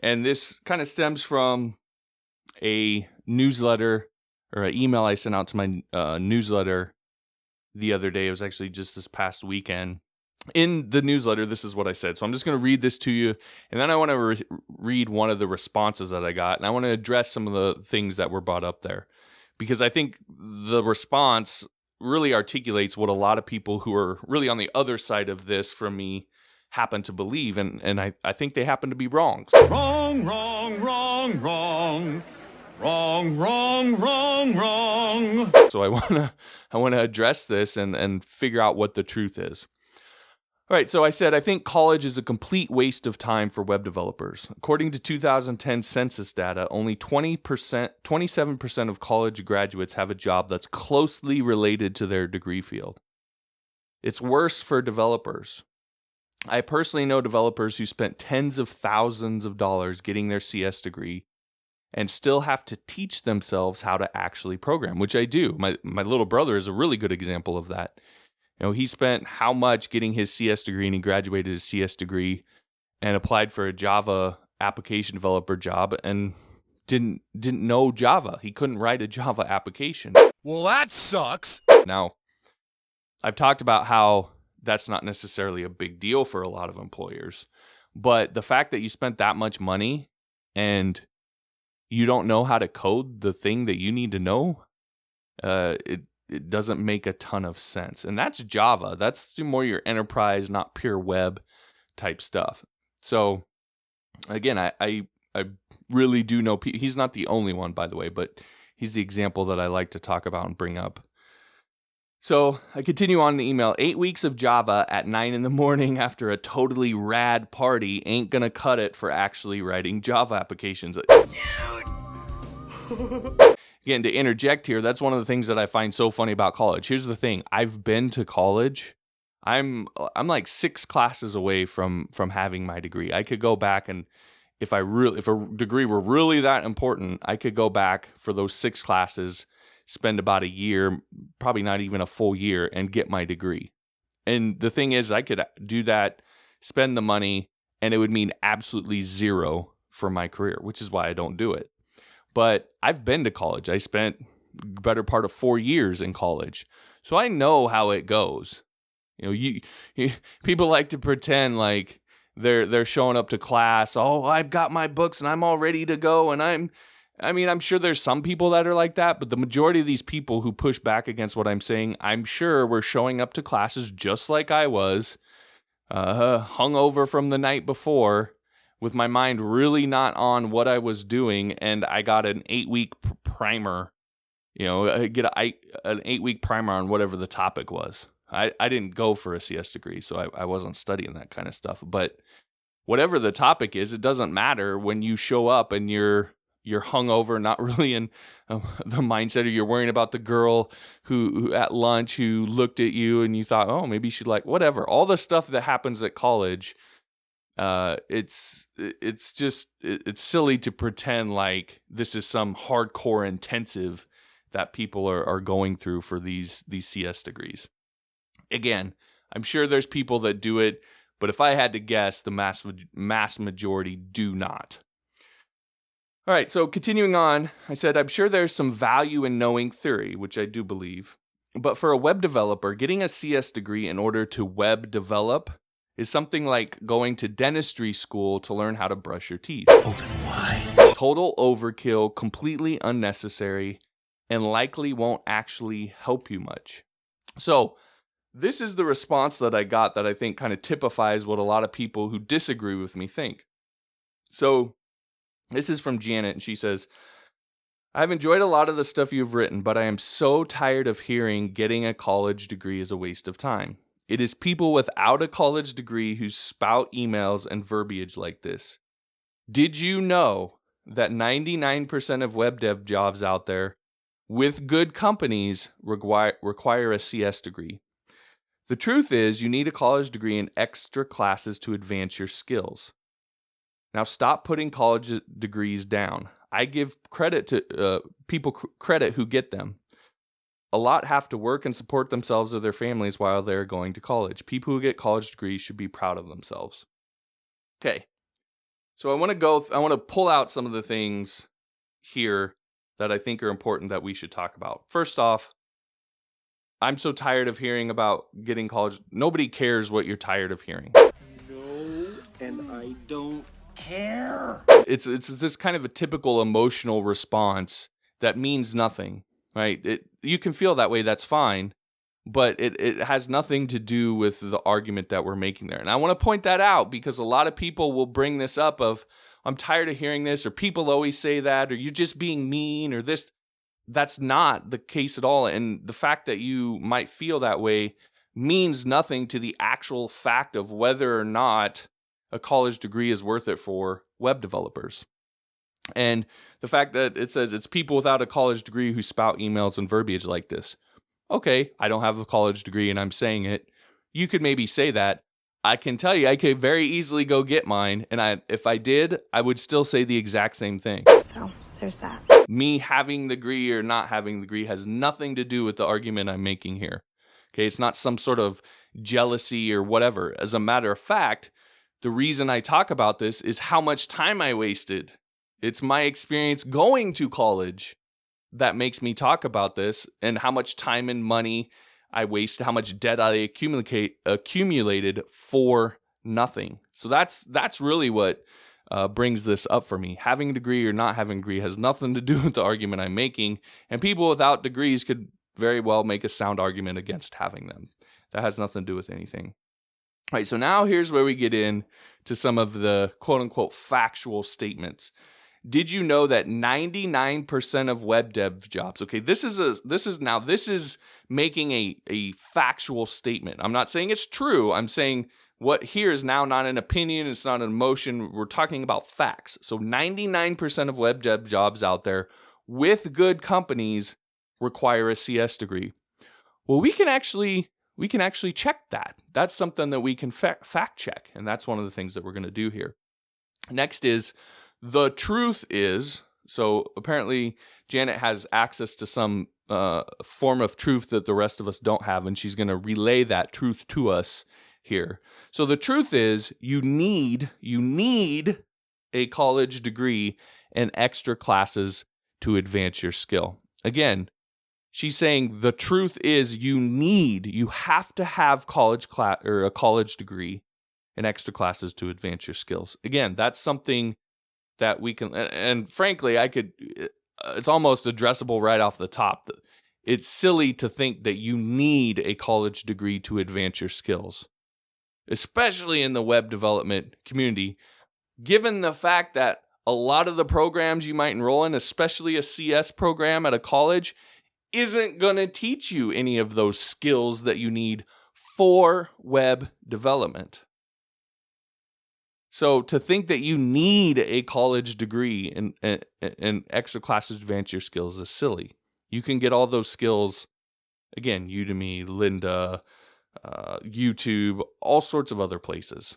And this kind of stems from a newsletter or an email I sent out to my newsletter the other day. It was actually just this past weekend. In the newsletter, this is what I said. So I'm just going to read this to you. And then I want to read one of the responses that I got. And I want to address some of the things that were brought up there. Because I think the response really articulates what a lot of people who are really on the other side of this from me happen to believe. And I think they happen to be wrong. Wrong, wrong, wrong, wrong. Wrong, wrong, wrong, wrong. So I want to address this and figure out what the truth is. All right, so I said I think college is a complete waste of time for web developers. According to 2010 census data, only 27% of college graduates have a job that's closely related to their degree field. It's worse for developers. I personally know developers who spent tens of thousands of dollars getting their CS degree and still have to teach themselves how to actually program, which I do. My little brother is a really good example of that. You know, he spent how much getting his CS degree, and he graduated his CS degree and applied for a Java application developer job and didn't know Java. He couldn't write a Java application. Well, that sucks. Now, I've talked about how that's not necessarily a big deal for a lot of employers, but the fact that you spent that much money and you don't know how to code the thing that you need to know, it doesn't make a ton of sense. And that's Java. That's more your enterprise, not pure web type stuff. So again, I really do know, he's not the only one, by the way, but he's the example that I like to talk about and bring up. So I continue on the email. 8 weeks of Java at 9 in the morning after a totally rad party ain't gonna cut it for actually writing Java applications. Again, to interject here, that's one of the things that I find so funny about college. Here's the thing. I've been to college. I'm like 6 classes away from having my degree. I could go back, and if a degree were really that important, I could go back for those 6 classes, spend about a year, probably not even a full year, and get my degree. And the thing is, I could do that, spend the money, and it would mean absolutely zero for my career, which is why I don't do it. But I've been to college. I spent the better part of 4 years in college. So I know how it goes. You know, people like to pretend like they're showing up to class. Oh, I've got my books and I'm all ready to go. And I'm sure there's some people that are like that, but the majority of these people who push back against what I'm saying, I'm sure were showing up to classes just like I was, hungover from the night before, with my mind really not on what I was doing, and I got an 8-week primer. You know, get an 8-week primer on whatever the topic was. I didn't go for a CS degree, so I wasn't studying that kind of stuff. But whatever the topic is, it doesn't matter when you show up and you're hungover, not really in the mindset, or you're worrying about the girl who at lunch who looked at you and you thought, oh, maybe she'd like whatever. All the stuff that happens at college. It's silly to pretend like this is some hardcore intensive that people are going through for these CS degrees. Again, I'm sure there's people that do it, but if I had to guess, the mass majority do not. All right, so continuing on, I said, I'm sure there's some value in knowing theory, which I do believe, but for a web developer, getting a CS degree in order to web develop is something like going to dentistry school to learn how to brush your teeth. Open wide. Total overkill, completely unnecessary, and likely won't actually help you much. So this is the response that I got that I think kind of typifies what a lot of people who disagree with me think. So this is from Janet, and she says, I've enjoyed a lot of the stuff you've written, but I am so tired of hearing getting a college degree is a waste of time. It is people without a college degree who spout emails and verbiage like this. Did you know that 99% of web dev jobs out there with good companies require a CS degree? The truth is, you need a college degree and extra classes to advance your skills. Now stop putting college degrees down. I give credit to people credit who get them. A lot have to work and support themselves or their families while they're going to college. People who get college degrees should be proud of themselves. Okay. So I want to pull out some of the things here that I think are important that we should talk about. First off, I'm so tired of hearing about getting college. Nobody cares what you're tired of hearing. No, and I don't care. It's this kind of a typical emotional response that means nothing, right? You can feel that way, that's fine, but it has nothing to do with the argument that we're making there. And I want to point that out because a lot of people will bring this up of, I'm tired of hearing this, or people always say that, or you're just being mean, or this. That's not the case at all. And the fact that you might feel that way means nothing to the actual fact of whether or not a college degree is worth it for web developers. And the fact that it says it's people without a college degree who spout emails and verbiage like this. Okay, I don't have a college degree and I'm saying it. You could maybe say that. I can tell you, I could very easily go get mine. And if I did, I would still say the exact same thing. So there's that. Me having the degree or not having the degree has nothing to do with the argument I'm making here. Okay, it's not some sort of jealousy or whatever. As a matter of fact, the reason I talk about this is how much time I wasted. It's my experience going to college that makes me talk about this, and how much time and money I wasted, how much debt I accumulated for nothing. So that's really what brings this up for me. Having a degree or not having a degree has nothing to do with the argument I'm making, and people without degrees could very well make a sound argument against having them. That has nothing to do with anything. All right, so now here's where we get in to some of the quote-unquote factual statements. Did you know that 99% of web dev jobs, okay, this is making a factual statement. I'm not saying it's true. I'm saying what here is now not an opinion, it's not an emotion. We're talking about facts. So 99% of web dev jobs out there with good companies require a CS degree. Well, we can actually check that. That's something that we can fact check, and that's one of the things that we're going to do here. Next is, the truth is, so apparently Janet has access to some form of truth that the rest of us don't have, and she's going to relay that truth to us here. So the truth is, you need a college degree and extra classes to advance your skill. Again, she's saying the truth is you have to have a college degree and extra classes to advance your skills. Again, that's something that we can, and frankly, it's almost addressable right off the top. It's silly to think that you need a college degree to advance your skills, especially in the web development community, given the fact that a lot of the programs you might enroll in, especially a CS program at a college, isn't going to teach you any of those skills that you need for web development. So to think that you need a college degree and extra classes to advance your skills is silly. You can get all those skills, again, Udemy, Lynda, YouTube, all sorts of other places.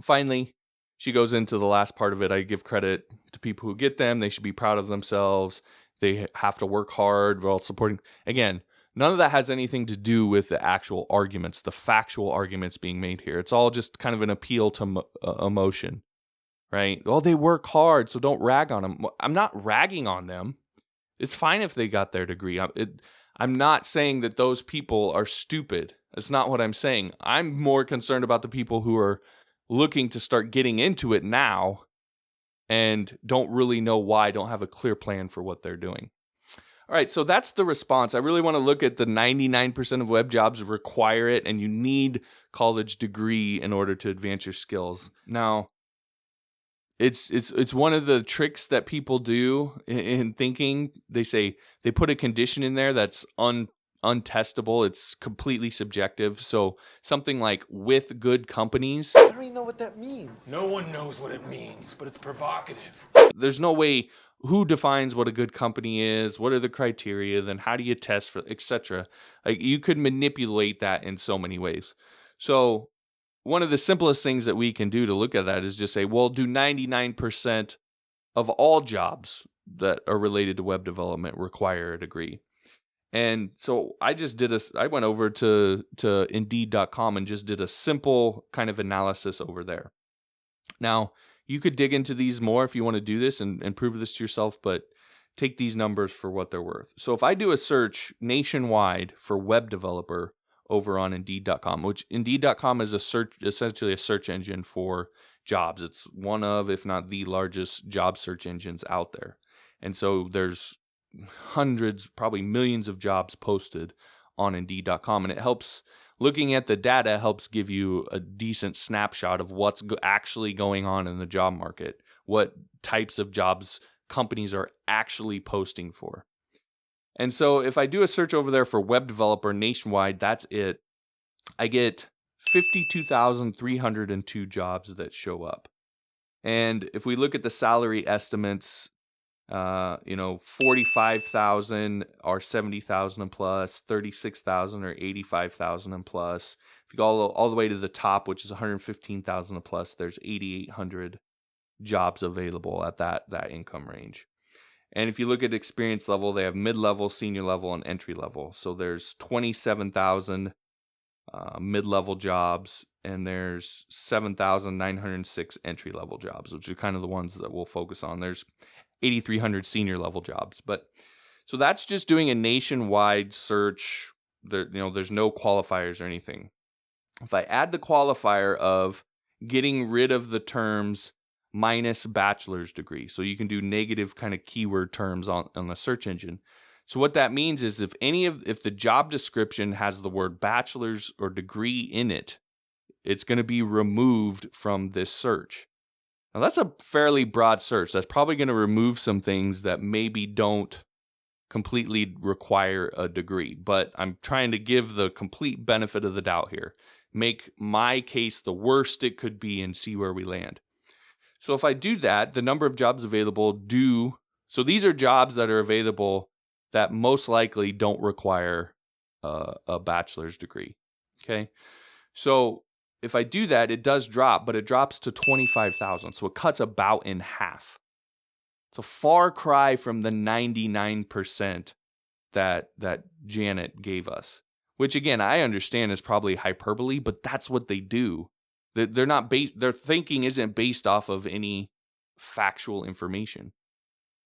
Finally, she goes into the last part of it. I give credit to people who get them. They should be proud of themselves. They have to work hard while supporting. Again, none of that has anything to do with the actual arguments, the factual arguments being made here. It's all just kind of an appeal to emotion, right? Oh, they work hard, so don't rag on them. I'm not ragging on them. It's fine if they got their degree. I'm not saying that those people are stupid. That's not what I'm saying. I'm more concerned about the people who are looking to start getting into it now and don't really know why, don't have a clear plan for what they're doing. All right, so that's the response. I really want to look at the 99% of web jobs require it, and you need college degree in order to advance your skills. Now, it's one of the tricks that people do in thinking. They say they put a condition in there that's untestable. It's completely subjective. So something like with good companies. I don't even know what that means. No one knows what it means, but it's provocative. There's no way. Who defines what a good company is? What are the criteria? Then how do you test for, etc.? Like, you could manipulate that in so many ways. So one of the simplest things that we can do to look at that is just say, well, do 99% of all jobs that are related to web development require a degree? And so I went over to Indeed.com and just did a simple kind of analysis over there. Now, You could dig into these more if you want to do this and prove this to yourself, but take these numbers for what they're worth. So if I do a search nationwide for web developer over on Indeed.com, which Indeed.com is essentially a search engine for jobs. It's one of, if not the largest job search engines out there. And so there's hundreds, probably millions of jobs posted on Indeed.com. And it helps, looking at the data helps give you a decent snapshot of what's actually going on in the job market, what types of jobs companies are actually posting for. And so if I do a search over there for web developer nationwide, that's it. I get 52,302 jobs that show up. And if we look at the salary estimates, 45,000 or 70,000 and plus, 36,000 or 85,000 and plus. If you go all the way to the top, which is 115,000 and plus, there's 8,800 jobs available at that income range. And if you look at experience level, they have mid-level, senior level, and entry level. So there's 27,000 mid-level jobs, and there's 7,906 entry-level jobs, which are kind of the ones that we'll focus on. There's 8,300 senior level jobs. But so that's just doing a nationwide search. There's no qualifiers or anything. If I add the qualifier of getting rid of the terms minus bachelor's degree, so you can do negative kind of keyword terms on the search engine. So what that means is if the job description has the word bachelor's or degree in it, it's going to be removed from this search. Now that's a fairly broad search. That's probably going to remove some things that maybe don't completely require a degree, but I'm trying to give the complete benefit of the doubt here. Make my case the worst it could be and see where we land. So if I do that, the number of jobs available so these are jobs that are available that most likely don't require a bachelor's degree. Okay. So if I do that, it does drop, but it drops to 25,000. So it cuts about in half. It's a far cry from the 99% that Janet gave us, which again, I understand is probably hyperbole, but that's what they do. They're not their thinking isn't based off of any factual information.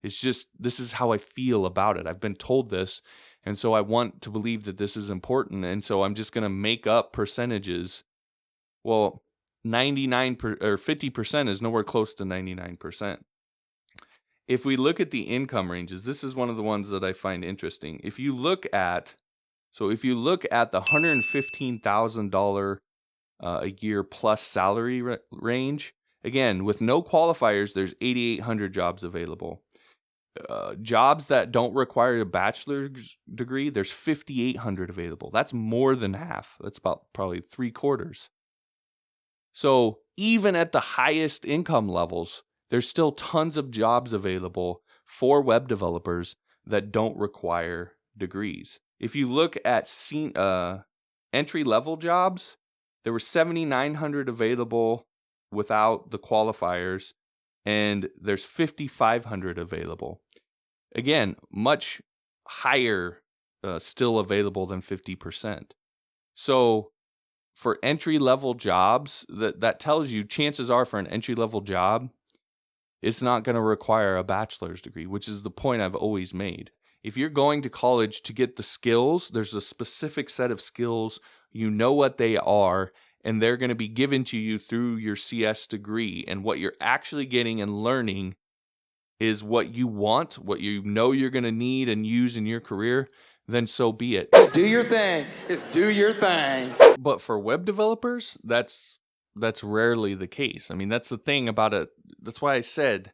It's just, this is how I feel about it. I've been told this, and so I want to believe that this is important, and so I'm just going to make up percentages. Well, 50% is nowhere close to 99%. If we look at the income ranges, this is one of the ones that I find interesting. If you look at the $115,000 a year plus salary range, again, with no qualifiers, there's 8,800 jobs available. Jobs that don't require a bachelor's degree, there's 5,800 available. That's more than half. That's about probably 3/4. So even at the highest income levels, there's still tons of jobs available for web developers that don't require degrees. If you look at entry-level jobs, there were 7,900 available without the qualifiers, and there's 5,500 available. Again, much higher still available than 50%. So for entry-level jobs, that tells you chances are for an entry-level job, it's not going to require a bachelor's degree, which is the point I've always made. If you're going to college to get the skills, there's a specific set of skills, you know what they are, and they're going to be given to you through your CS degree. And what you're actually getting and learning is what you want, what you know you're going to need and use in your career, then so be it. Do your thing. Just do your thing. But for web developers, that's rarely the case. I mean, that's the thing about it. That's why I said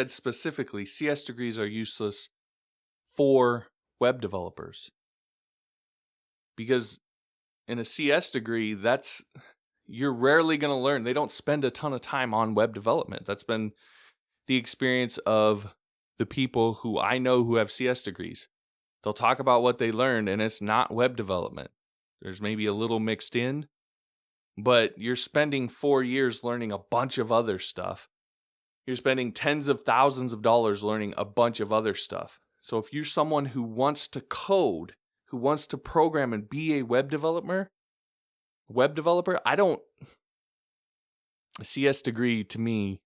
specifically CS degrees are useless for web developers. Because in a CS degree, you're rarely going to learn. They don't spend a ton of time on web development. That's been the experience of the people who I know who have CS degrees. They'll talk about what they learned, and it's not web development. There's maybe a little mixed in, but you're spending 4 years learning a bunch of other stuff. You're spending tens of thousands of dollars learning a bunch of other stuff. So if you're someone who wants to code, who wants to program and be a web developer, a CS degree to me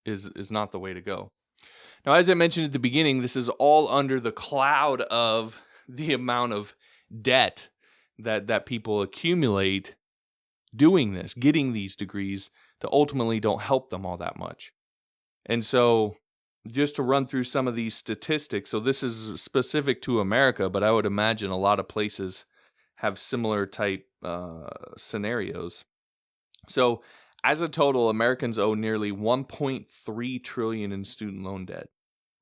is not the way to go. Now, as I mentioned at the beginning, this is all under the cloud of the amount of debt that people accumulate doing this, getting these degrees that ultimately don't help them all that much. And so just to run through some of these statistics, so this is specific to America, but I would imagine a lot of places have similar type scenarios. So as a total, Americans owe nearly $1.3 trillion in student loan debt,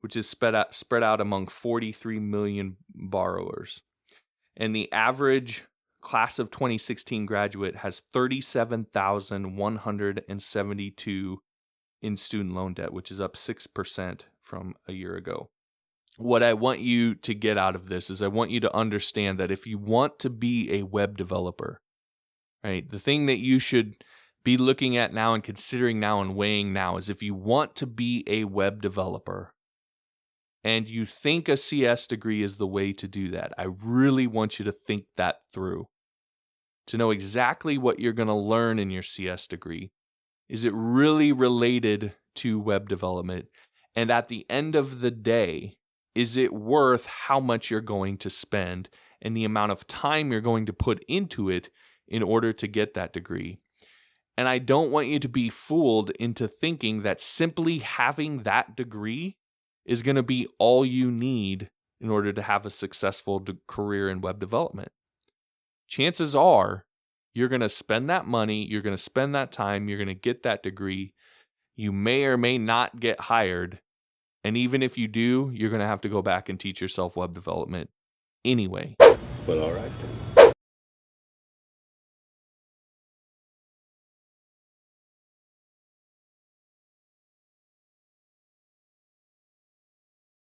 which is spread out among 43 million borrowers. And the average class of 2016 graduate has $37,172 in student loan debt, which is up 6% from a year ago. What I want you to get out of this is I want you to understand that if you want to be a web developer, right, the thing that you should be looking at now and considering now and weighing now is if you want to be a web developer and you think a CS degree is the way to do that, I really want you to think that through. To know exactly what you're going to learn in your CS degree. Is it really related to web development? And at the end of the day, is it worth how much you're going to spend and the amount of time you're going to put into it in order to get that degree? And I don't want you to be fooled into thinking that simply having that degree is going to be all you need in order to have a successful career in web development. Chances are you're going to spend that money, you're going to spend that time, you're going to get that degree. You may or may not get hired. And even if you do, you're going to have to go back and teach yourself web development anyway. Well, all right then.